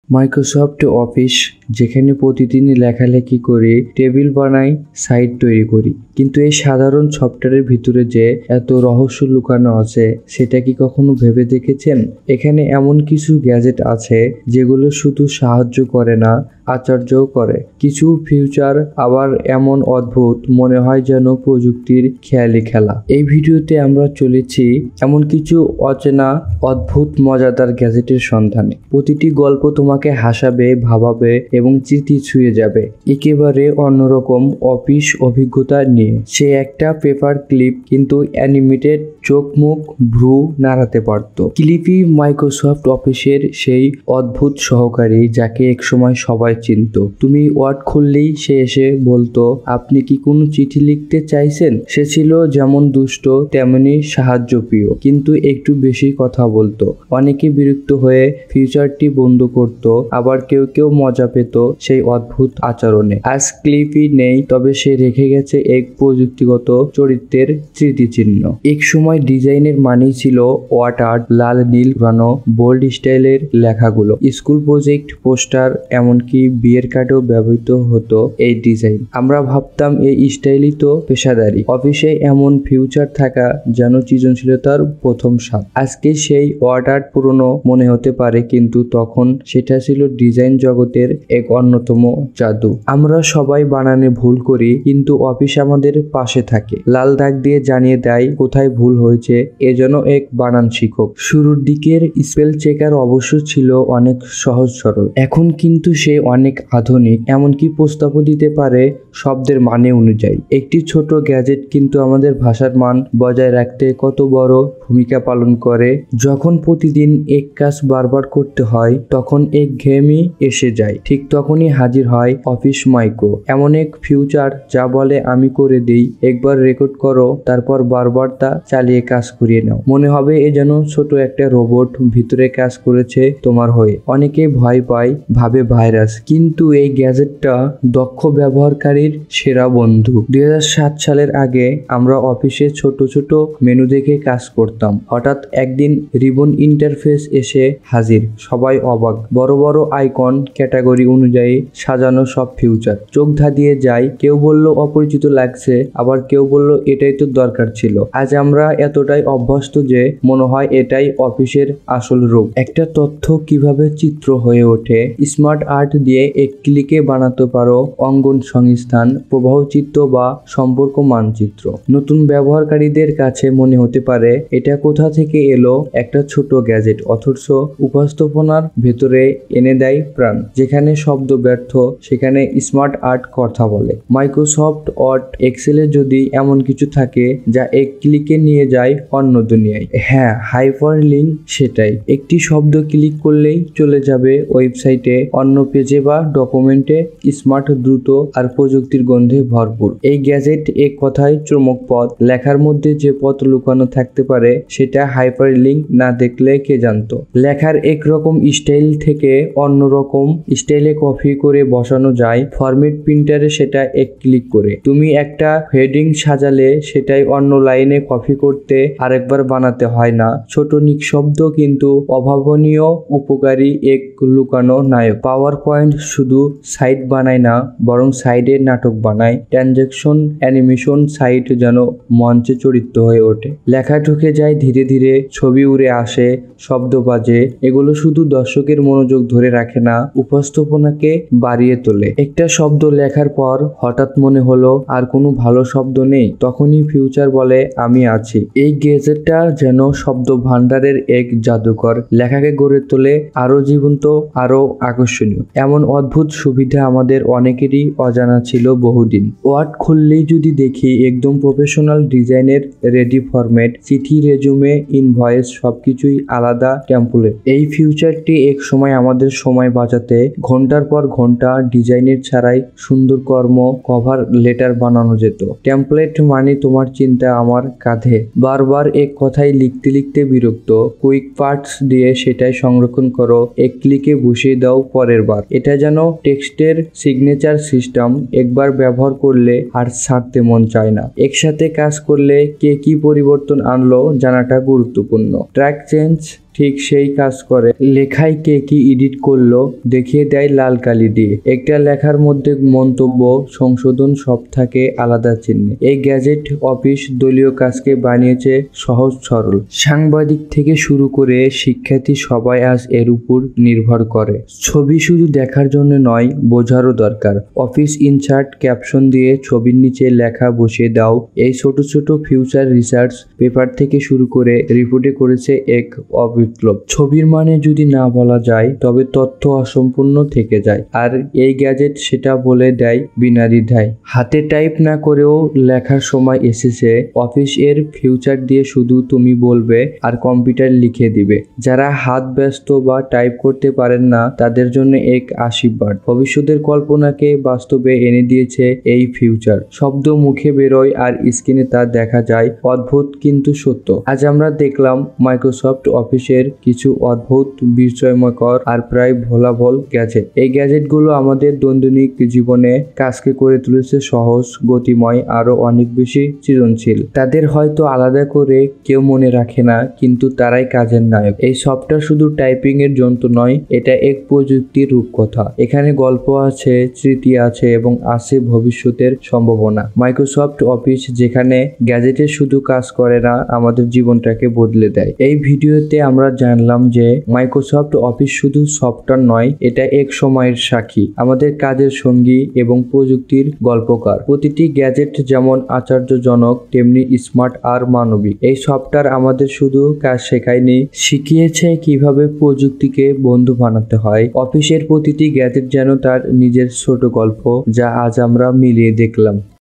Microsoft office, যেখানে প্রতিদিনই লেখালেখি করি, টেবিল বানাই, সাইট তৈরি করি, কিন্তু এই সাধারণ সফটওয়্যারের ভিতরে যে এত রহস্য লুকানো আছে সেটা কি কখনো ভেবে দেখেছেন? এখানে এমন কিছু গ্যাজেট আছে যেগুলো শুধু সাহায্য করে না, আশ্চর্যও করে। কিছু ফিউচার আবার এমন অদ্ভুত মনে হয় যেন প্রযুক্তির খেয়ালি খেলা। এই ভিডিওতে আমরা চলেছি এমন কিছু অচেনা, অদ্ভুত, মজাদার গ্যাজেটের সন্ধানে। প্রতিটি গল্প তোমাকে হাসাবে, ভাবাবে এবং স্মৃতি ছুঁয়ে যাবে একেবারে অন্যরকম অফিস অভিজ্ঞতা নিয়ে। সে একটা পেপার ক্লিপ কিন্তু অ্যানিমেটেড, চোখ মুখ ভ্রু নাড়াতে পারত। ক্লিপি মাইক্রোসফট অফিসের সেই অদ্ভুত সহকারী যাকে একসময় সবাই চিনত। তুমি ওয়ার্ড খুললেই সে এসে বলতো, আপনি কি কোনো চিঠি লিখতে চাইছেন? সে ছিল যেমন দুষ্ট তেমনি সাহায্যপ্রিয়, কিন্তু একটু বেশি কথা বলতো। অনেকে বিরক্ত হয়ে ফিউচারটি বন্ধ করত, আবার কেউ কেউ মজা পেত সেই অদ্ভুত আচরণে। আজ ক্লিপি নেই, তবে সে রেখে গেছে এক প্রযুক্তিগত চরিত্রের স্মৃতিচিহ্ন। এক সময় ডিজাইনের মানেই ছিল ওয়াট আর্ট, লাল নীল ঘোরানো বোল্ড স্টাইলের লেখাগুলো। স্কুল প্রজেক্ট, পোস্টার, এমনকি বিয়ের কার্ডেও ব্যবহৃত হতো এই ডিজাইন। আমরা ভাবতাম এই স্টাইলই তো পেশাদারি। অফিসে এমন ফিউচার থাকা যেন সৃজনশীলতার প্রথম স্বাদ। আজকে সেই ওয়াট আর্ট পুরনো মনে হতে পারে, কিন্তু তখন সেটা ছিল ডিজাইন জগতের এক অন্যতম জাদু। আমরা সবাই বানানে ভুল করি, কিন্তু অফিস আমাদের পাশে থাকে, লাল দাগ দিয়ে জানিয়ে দেয় কোথায় ভুল হয়েছে, এজন্য এক বানান শিক্ষক। শুরুর দিকের স্পেল চেকার অবশ্য ছিল অনেক সহজ সরল, এখন কিন্তু সে অনেক আধুনিক, এমনকি প্রস্তাবও দিতে পারে শব্দের মানে অনুযায়ী। একটি ছোট গ্যাজেট কিন্তু আমাদের ভাষার মান বজায় রাখতে কত বড় ভূমিকা পালন করে। যখন প্রতিদিন এক কাজ বারবার করতে হয়, তখন একঘেয়েমি এসে যায়। ঠিক তখনই হাজির হয় অফিস মাইক্রো, এমন এক ফিউচার যা বলে আমি করে দিই, একবার রেকর্ড করো, তারপর বারবার তা চালিয়ে কাজ করিয়ে নাও। মনে হবে এ যেন ছোট একটা রোবট ভিতরে কাজ করেছে তোমার হয়ে। অনেকে ভয় পায়, ভাবে ভাইরাস, কিন্তু এই গ্যাজেটটা দক্ষ ব্যবহারকারীর সেরা বন্ধু। 2007 সালের আগে আমরা অফিসে ছোট ছোট মেনু দেখে কাজ করতাম। হঠাৎ একদিন রিবন ইন্টারফেস এসে হাজির, সবাই অবাক। বড় বড় আইকন, ক্যাটাগরি অনুযায়ী সাজানো সব ফিউচার। চোখ ধাঁধিয়ে যায়। কেউ বলল অপরিচিত লাগছে, আবার কেউ বলল এটাই তো দরকার ছিল। আজ আমরা এতটাই অভ্যস্ত যে মনে হয় এটাই অফিসের আসল রূপ। একটা তথ্য কিভাবে চিত্র হয়ে ওঠে। স্মার্ট আর্ট দিয়ে এক ক্লিকে বানাতে পারো অঙ্গন সংস্থান, প্রবাহচিত্র বা সম্পর্ক মানচিত্র। নতুন ব্যবহারকারীদের কাছে মনে হতে পারে এটা কোথা থেকে এলো একটা ছোট গ্যাজেট, অথচ উপস্থাপনার ভেতরে এনে দেয় প্রাণ। যেখানে শব্দ ব্যর্থ, সেখানে স্মার্ট আর্ট কথা বলে। মাইক্রোসফট ওয়ার্ড, এক্সেলে যদি এমন কিছু থাকে যা এক ক্লিকে নিয়ে যায় অন্য দুনিয়ায়। হ্যাঁ, হাইপারলিংক সেটাই। একটি শব্দ ক্লিক করলেই চলে যাবে ওয়েবসাইটে, অন্য পেজে বা ডকুমেন্টে। স্মার্ট, দ্রুত আর প্রযুক্তির গন্ধে ভরপুর। এই গ্যাজেট এক কথায় চমকপদ। লেখার মধ্যে যে পথ লুকানো থাকতে পারে সেটা হাইপারলিংক না দেখলে কে জানতো। লেখার একরকম স্টাইল থেকে অন্য রকম স্টাইলে কপি করে বসানো যায় ফরম্যাট প্রিন্টারে, সেটা এক ক্লিক করে। তুমি একটা হেডিং সাজালে সেটাই অন্য লাইনে কপি করতে আরেকবার বানাতে হয় না। ছোট নিঃশব্দ কিন্তু অভাবনীয় উপকারী এক লুকানো নায়ক। পাওয়ার পয়েন্ট শুধু সাইট বানায় না, বরং সাইডের নাটক বানায়। ট্রানজ্যাকশন, অ্যানিমেশন, সাইট যেন মঞ্চে চরিত্র হয়ে ওঠে। লেখা ঢুকে যায় ধীরে ধীরে, ছবি উড়ে আসে, শব্দ বাজে। এগুলো শুধু দর্শকের মনোযোগ ধরে রাখে না, উপস্থাপনাকে বাড়িয়ে তোলে। একটা শব্দ লেখার পর হঠাৎ মনে হলো আর কোনো ভালো শব্দ নেই, তখনই ফিউচার বলে আমি আছি। এই গ্যাজেটটা যেন শব্দ ভান্ডারের এক জাদুকর, লেখাকে গড়ে তোলে আরো জীবন্ত, আরো আকর্ষণীয়। এমন অদ্ভুত সুবিধা আমাদের অনেকেরই অজানা ছিল বহুদিন। ওয়ার্ড খুললেই যদি দেখি একদম প্রফেশনাল ডিজাইনের রেডি ফরম্যাট, চিঠি, রেজুমে, ইনভয়েস, সবকিছুই আলাদা টেমপ্লেট। এই ফিউচারটি এক সময় আমাদের সময় বাঁচাতে ঘন্টার পর ঘন্টা ডিজাইনের ছাড়াই সুন্দর কর্ম, কভার লেটার বানানো যেত। টেমপ্লেট মানে তোমার চিন্তা আমার কাঁধে। বারবার এক কথাই লিখতে লিখতে বিরক্ত, কুইক পার্টস দিয়ে সেটাই সংরক্ষণ করো, এক ক্লিকে বসিয়ে দাও পরের বার। এটা যেন টেক্সটের সিগনেচার সিস্টেম, একবার ব্যবহার করলে আর ছাড়তে মন চায় না। একসাথে কাজ করলে কে কি পরিবর্তন আনলো জানাটা গুরুত্বপূর্ণ। ট্র্যাক চেঞ্জ, ঠিক সেই কাজ করে। লেখায় কে কি এডিট করলো দেখিয়ে দেয় লাল কালি দিয়ে। একটা লেখার মধ্যে মন্তব্য, সংশোধন সব থাকে আলাদা চিহ্নে। এই গ্যাজেট অফিস দলীয় কাজকে বানিয়েছে সহজ সরল। সাংবাদিক থেকে শুরু করে শিক্ষার্থী সবাই আজ এর উপর নির্ভর করে। ছবি শুধু দেখার জন্য নয়, বোঝারও দরকার। অফিস ইনসার্ট ক্যাপশন দিয়ে ছবির নিচে লেখা বসিয়ে দাও। এই ছোট ছোট ফিউচার রিসার্চ পেপার থেকে শুরু করে রিপোর্টে করেছে এক অবিপ্লব। ছবির মানে যদি না বলা যায় তবে তথ্য অসম্পূর্ণ থেকে যায়, আর এই গ্যাজেট সেটা বলে দেয় বিনা দ্বিধায়। হাতে টাইপ না করেও লেখার সময় এসেছে। অফিস এর ফিউচার দিয়ে শুধু তুমি বলবে আর কম্পিউটার লিখে দিবে। যারা হাত ব্যস্ত বা টাইপ করতে পারেন না তাদের জন্য এক আশীর্বাদ। ভবিষ্যতের কল্পনাকে বাস্তবে এনে দিয়েছে এই ফিউচার। শব্দ মুখে বেরোয় আর স্ক্রিনে তা দেখা যায়। অদ্ভুত কিন্তু সত্য। আজ আমরা দেখলাম মাইক্রোসফট অফিসের কিছু অদ্ভুত, বিস্ময়কর আর প্রায় ভোলাভল গ্যাজেট। এই গ্যাজেটগুলো আমাদের দৈনন্দিন জীবনে কাজকে করে তুলেছে সহজ, গতিময়, আরো অনেক বেশি সৃজনশীল। তাদের হয়তো আলাদা করে কেউ মনে রাখে না, কিন্তু তারাই কাজের নায়ক। এই সফটওয়্যার শুধু টাইপিং এর যন্ত্র নয়, এটা এক প্রযুক্তির রূপকথা। এখানে গল্প আছে, স্মৃতি আছে এবং আছে ভবিষ্যতের সম্ভাবনা। মাইক্রোসফট অফিস যেখানে গ্যাজেটের শুধু কাজ করে না, আমাদের জীবনটাকে বদলে দেয়। এই ভিডিওতে আমরা জানলাম যে মাইক্রোসফট অফিস শুধু সফটওয়্যার নয়, এটা এক সময়ের সাক্ষী, আমাদের কাজের সঙ্গী এবং প্রযুক্তির গল্পকার। প্রতিটি গ্যাজেট যেমন আশ্চর্যজনক তেমনি স্মার্ট আর মানবিক। এই সফটওয়্যার আমাদের শুধু কাজ শেখায়নি, শিখিয়েছে কিভাবে প্রযুক্তিকে বন্ধু বানাতে হয়। অফিসের প্রতিটি গ্যাজেট যেন তার নিজের ছোট গল্প, যা আজ আমরা মিলিয়ে দেখলাম।